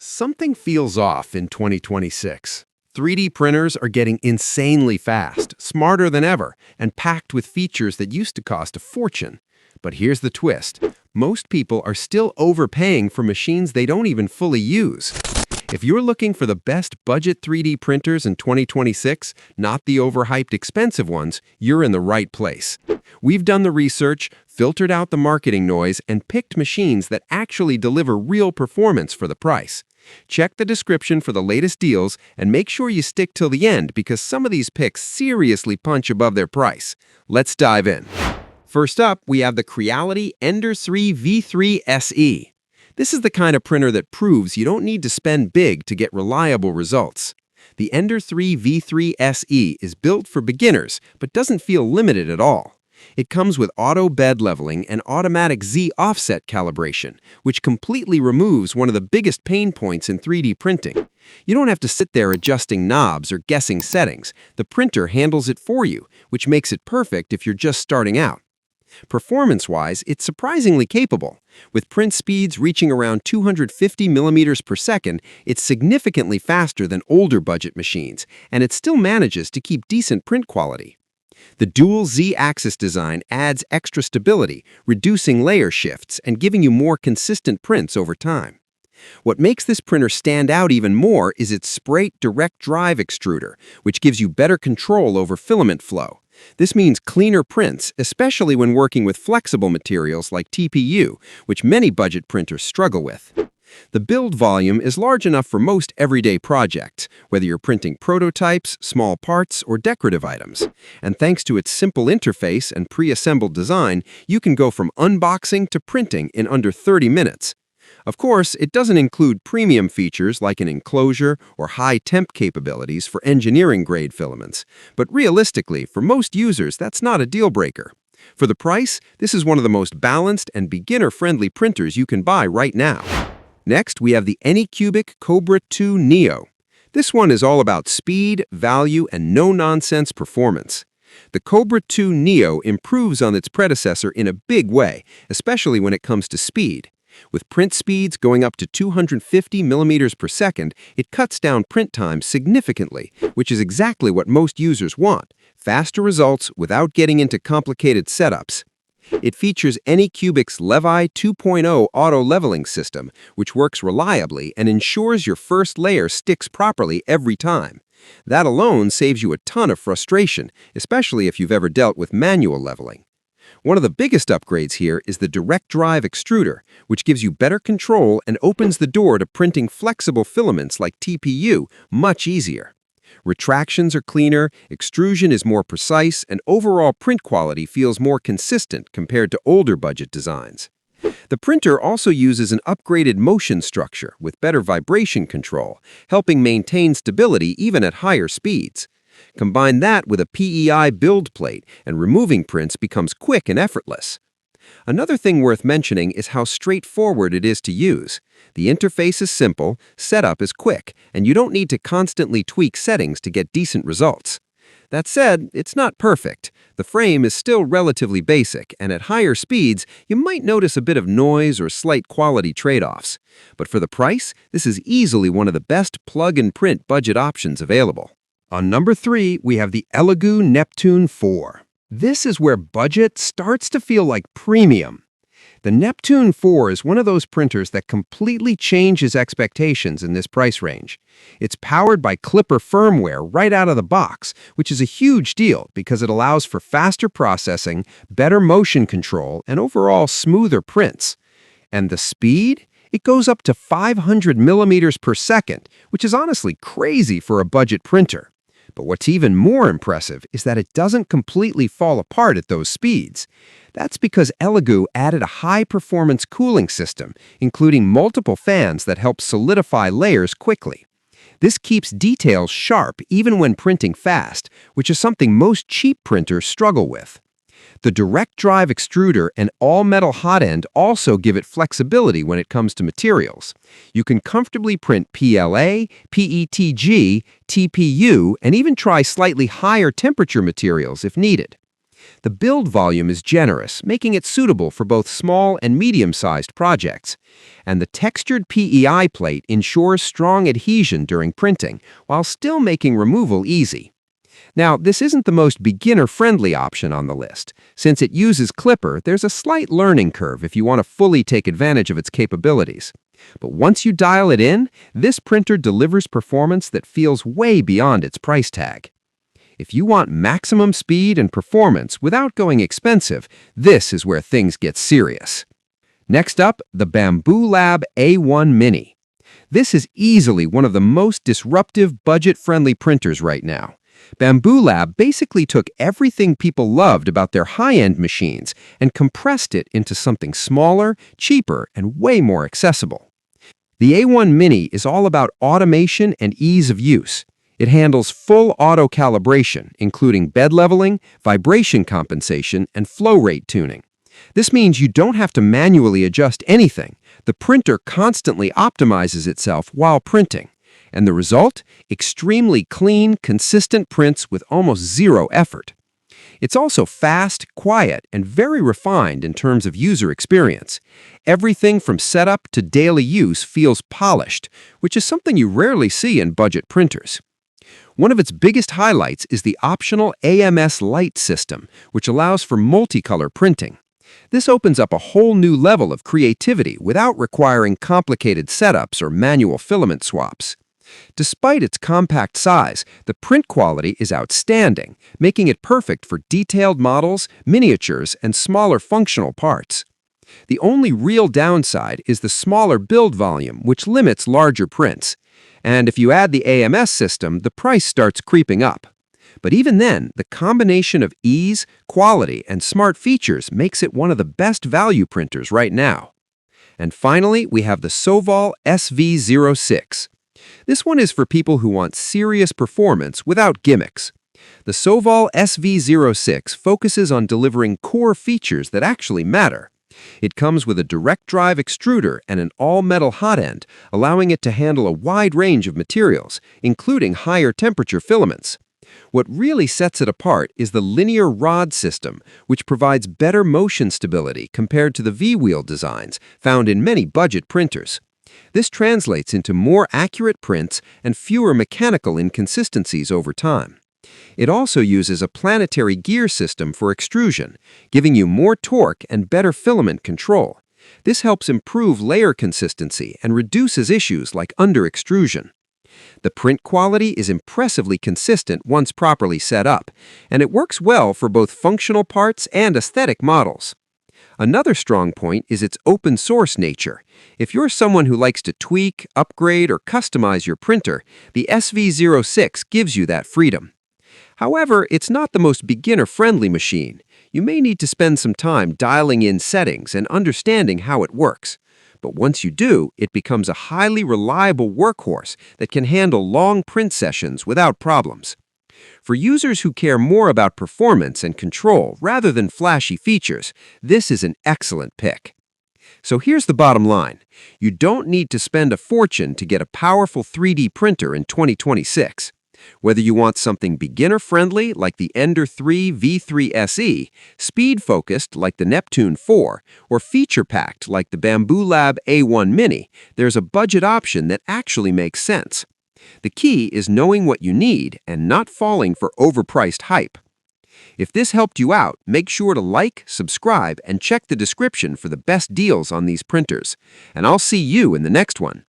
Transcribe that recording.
Something feels off in 2026. 3D printers are getting insanely fast, smarter than ever, and packed with features that used to cost a fortune. But here's the twist. Most people are still overpaying for machines they don't even fully use. If you're looking for the best budget 3D printers in 2026, not the overhyped expensive ones, you're in the right place. We've done the research, filtered out the marketing noise, and picked machines that actually deliver real performance for the price. Check the description for the latest deals and make sure you stick till the end because some of these picks seriously punch above their price. Let's dive in. First up, we have the Creality Ender 3 V3 SE. This is the kind of printer that proves you don't need to spend big to get reliable results. The Ender 3 V3 SE is built for beginners, but doesn't feel limited at all. It comes with auto bed leveling and automatic Z offset calibration, which completely removes one of the biggest pain points in 3D printing. You don't have to sit there adjusting knobs or guessing settings. The printer handles it for you, which makes it perfect if you're just starting out. Performance-wise, it's surprisingly capable. With print speeds reaching around 250 millimeters per second, it's significantly faster than older budget machines, and it still manages to keep decent print quality. The dual Z-axis design adds extra stability, reducing layer shifts and giving you more consistent prints over time. What makes this printer stand out even more is its Sprite direct drive extruder, which gives you better control over filament flow. This means cleaner prints, especially when working with flexible materials like TPU, which many budget printers struggle with. The build volume is large enough for most everyday projects, whether you're printing prototypes, small parts, or decorative items. And thanks to its simple interface and pre-assembled design, you can go from unboxing to printing in under 30 minutes. Of course, it doesn't include premium features like an enclosure or high temp capabilities for engineering-grade filaments. But realistically, for most users, that's not a deal-breaker. For the price, this is one of the most balanced and beginner-friendly printers you can buy right now. Next, we have the Anycubic Kobra 2 Neo. This one is all about speed, value, and no-nonsense performance. The Kobra 2 Neo improves on its predecessor in a big way, especially when it comes to speed. With print speeds going up to 250 millimeters per second, it cuts down print time significantly, which is exactly what most users want: faster results without getting into complicated setups. It features Anycubic's Levi 2.0 auto leveling system, which works reliably and ensures your first layer sticks properly every time. That alone saves you a ton of frustration, especially if you've ever dealt with manual leveling. One of the biggest upgrades here is the direct drive extruder, which gives you better control and opens the door to printing flexible filaments like TPU much easier. Retractions are cleaner, extrusion is more precise, and overall print quality feels more consistent compared to older budget designs. The printer also uses an upgraded motion structure with better vibration control, helping maintain stability even at higher speeds. Combine that with a PEI build plate, and removing prints becomes quick and effortless. Another thing worth mentioning is how straightforward it is to use. The interface is simple, setup is quick, and you don't need to constantly tweak settings to get decent results. That said, it's not perfect. The frame is still relatively basic, and at higher speeds, you might notice a bit of noise or slight quality trade-offs. But for the price, this is easily one of the best plug-and-print budget options available. On number 3, we have the Elegoo Neptune 4. This is where budget starts to feel like premium. The Neptune 4 is one of those printers that completely changes expectations in this price range. It's powered by Clipper firmware right out of the box, which is a huge deal because it allows for faster processing, better motion control, and overall smoother prints. And the speed? It goes up to 500 millimeters per second, which is honestly crazy for a budget printer. But what's even more impressive is that it doesn't completely fall apart at those speeds. That's because Elegoo added a high-performance cooling system, including multiple fans that help solidify layers quickly. This keeps details sharp even when printing fast, which is something most cheap printers struggle with. The direct drive extruder and all-metal hot end also give it flexibility when it comes to materials. You can comfortably print PLA, PETG, TPU, and even try slightly higher temperature materials if needed. The build volume is generous, making it suitable for both small and medium-sized projects. And the textured PEI plate ensures strong adhesion during printing, while still making removal easy. Now, this isn't the most beginner-friendly option on the list. Since it uses Clipper, there's a slight learning curve if you want to fully take advantage of its capabilities. But once you dial it in, this printer delivers performance that feels way beyond its price tag. If you want maximum speed and performance without going expensive, this is where things get serious. Next up, the Bambu Lab A1 Mini. This is easily one of the most disruptive, budget-friendly printers right now. Bambu Lab basically took everything people loved about their high-end machines and compressed it into something smaller, cheaper, and way more accessible. The A1 Mini is all about automation and ease of use. It handles full auto calibration, including bed leveling, vibration compensation, and flow rate tuning. This means you don't have to manually adjust anything. The printer constantly optimizes itself while printing. And the result? Extremely clean, consistent prints with almost zero effort. It's also fast, quiet, and very refined in terms of user experience. Everything from setup to daily use feels polished, which is something you rarely see in budget printers. One of its biggest highlights is the optional AMS light system, which allows for multicolor printing. This opens up a whole new level of creativity without requiring complicated setups or manual filament swaps. Despite its compact size, the print quality is outstanding, making it perfect for detailed models, miniatures, and smaller functional parts. The only real downside is the smaller build volume, which limits larger prints. And if you add the AMS system, the price starts creeping up. But even then, the combination of ease, quality, and smart features makes it one of the best value printers right now. And finally, we have the Sovol SV06. This one is for people who want serious performance without gimmicks. The Sovol SV06 focuses on delivering core features that actually matter. It comes with a direct drive extruder and an all-metal hot end, allowing it to handle a wide range of materials, including higher temperature filaments. What really sets it apart is the linear rod system, which provides better motion stability compared to the V-wheel designs found in many budget printers. This translates into more accurate prints and fewer mechanical inconsistencies over time. It also uses a planetary gear system for extrusion, giving you more torque and better filament control. This helps improve layer consistency and reduces issues like under-extrusion. The print quality is impressively consistent once properly set up, and it works well for both functional parts and aesthetic models. Another strong point is its open-source nature. If you're someone who likes to tweak, upgrade, or customize your printer, the SV06 gives you that freedom. However, it's not the most beginner-friendly machine. You may need to spend some time dialing in settings and understanding how it works. But once you do, it becomes a highly reliable workhorse that can handle long print sessions without problems. For users who care more about performance and control rather than flashy features, this is an excellent pick. So here's the bottom line. You don't need to spend a fortune to get a powerful 3D printer in 2026. Whether you want something beginner-friendly like the Ender 3 V3 SE, speed-focused like the Neptune 4, or feature-packed like the Bambu Lab A1 Mini, there's a budget option that actually makes sense. The key is knowing what you need and not falling for overpriced hype. If this helped you out, make sure to like, subscribe, and check the description for the best deals on these printers. And I'll see you in the next one.